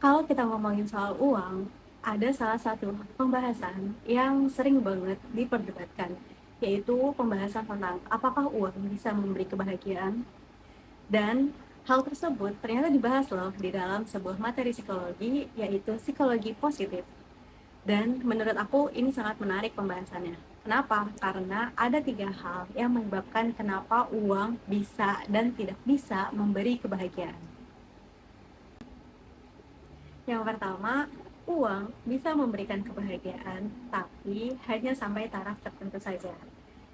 Kalau kita ngomongin soal uang, ada salah satu pembahasan yang sering banget diperdebatkan, yaitu pembahasan tentang apakah uang bisa memberi kebahagiaan. Dan hal tersebut ternyata dibahas loh di dalam sebuah materi psikologi, yaitu psikologi positif. Dan menurut aku ini sangat menarik pembahasannya. Kenapa? Karena ada 3 hal yang menyebabkan kenapa uang bisa dan tidak bisa memberi kebahagiaan. Yang pertama, uang bisa memberikan kebahagiaan, tapi hanya sampai taraf tertentu saja.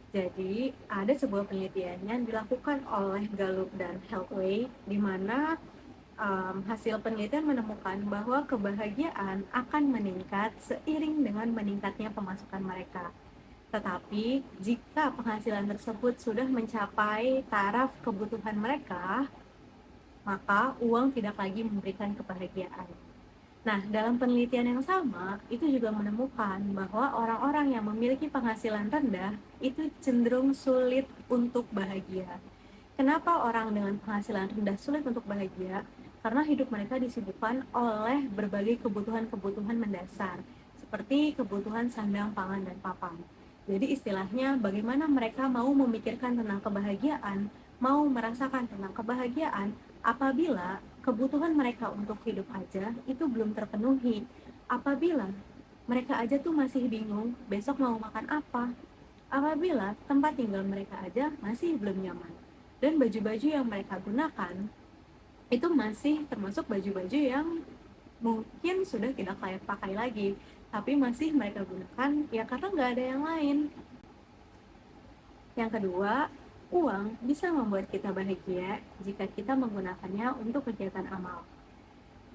Jadi, ada sebuah penelitian yang dilakukan oleh Gallup dan Healthway, di mana hasil penelitian menemukan bahwa kebahagiaan akan meningkat seiring dengan meningkatnya pemasukan mereka. Tetapi, jika penghasilan tersebut sudah mencapai taraf kebutuhan mereka, maka uang tidak lagi memberikan kebahagiaan. Nah, dalam penelitian yang sama, itu juga menemukan bahwa orang-orang yang memiliki penghasilan rendah itu cenderung sulit untuk bahagia. Kenapa orang dengan penghasilan rendah sulit untuk bahagia? Karena hidup mereka disibukkan oleh berbagai kebutuhan-kebutuhan mendasar, seperti kebutuhan sandang, pangan, dan papan. Jadi istilahnya bagaimana mereka mau memikirkan tentang kebahagiaan, mau merasakan tentang kebahagiaan apabila kebutuhan mereka untuk hidup aja itu belum terpenuhi, apabila mereka aja tuh masih bingung besok mau makan apa, apabila tempat tinggal mereka aja masih belum nyaman, dan baju-baju yang mereka gunakan itu masih termasuk baju-baju yang mungkin sudah tidak layak pakai lagi, tapi masih mereka gunakan ya karena nggak ada yang lain. Yang kedua, uang bisa membuat kita bahagia jika kita menggunakannya untuk kegiatan amal.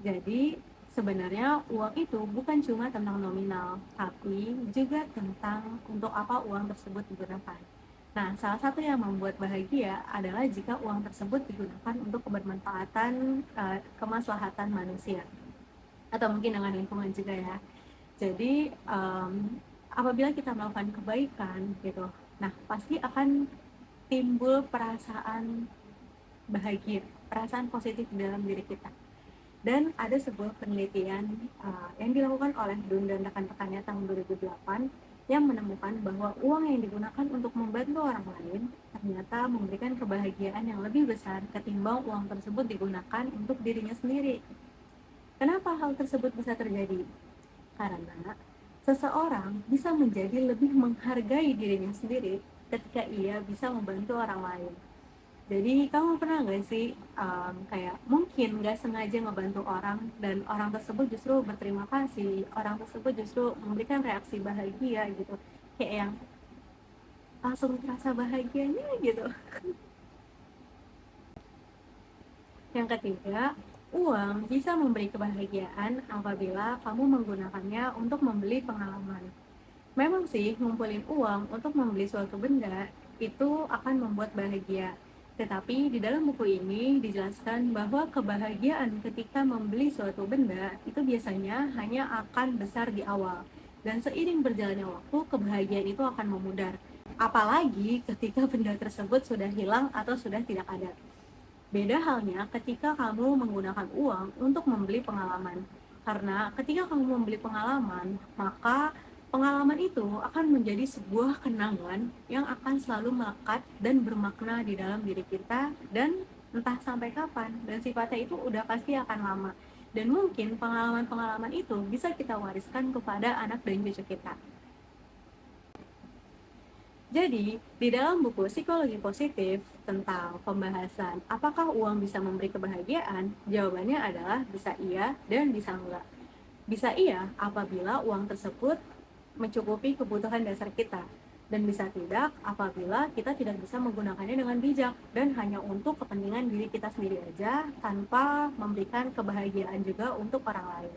Jadi, sebenarnya uang itu bukan cuma tentang nominal, tapi juga tentang untuk apa uang tersebut digunakan. Nah, salah satu yang membuat bahagia adalah jika uang tersebut digunakan untuk kebermanfaatan, kemaslahatan manusia, atau mungkin dengan lingkungan juga ya. Jadi, apabila kita melakukan kebaikan gitu, nah pasti akan timbul perasaan bahagia, perasaan positif dalam diri kita. Dan ada sebuah penelitian yang dilakukan oleh Dunn dan rekan-rekannya tahun 2008 yang menemukan bahwa uang yang digunakan untuk membantu orang lain ternyata memberikan kebahagiaan yang lebih besar ketimbang uang tersebut digunakan untuk dirinya sendiri. Kenapa hal tersebut bisa terjadi? Karena seseorang bisa menjadi lebih menghargai dirinya sendiri ketika ia bisa membantu orang lain. Jadi kamu pernah nggak sih kayak mungkin nggak sengaja ngebantu orang dan orang tersebut justru berterima kasih, orang tersebut justru memberikan reaksi bahagia gitu, kayak yang langsung terasa bahagianya gitu. Yang ketiga, uang bisa memberi kebahagiaan apabila kamu menggunakannya untuk membeli pengalaman. Memang sih, ngumpulin uang untuk membeli suatu benda itu akan membuat bahagia. Tetapi di dalam buku ini dijelaskan bahwa kebahagiaan ketika membeli suatu benda itu biasanya hanya akan besar di awal. Dan seiring berjalannya waktu, kebahagiaan itu akan memudar. Apalagi ketika benda tersebut sudah hilang atau sudah tidak ada. Beda halnya ketika kamu menggunakan uang untuk membeli pengalaman. Karena ketika kamu membeli pengalaman, maka pengalaman itu akan menjadi sebuah kenangan yang akan selalu melekat dan bermakna di dalam diri kita, dan entah sampai kapan, dan sifatnya itu udah pasti akan lama. Dan mungkin pengalaman-pengalaman itu bisa kita wariskan kepada anak dan cucu kita. Jadi, di dalam buku Psikologi Positif tentang pembahasan apakah uang bisa memberi kebahagiaan, jawabannya adalah bisa iya dan bisa enggak. Bisa iya apabila uang tersebut mencukupi kebutuhan dasar kita, dan bisa tidak apabila kita tidak bisa menggunakannya dengan bijak dan hanya untuk kepentingan diri kita sendiri aja tanpa memberikan kebahagiaan juga untuk orang lain.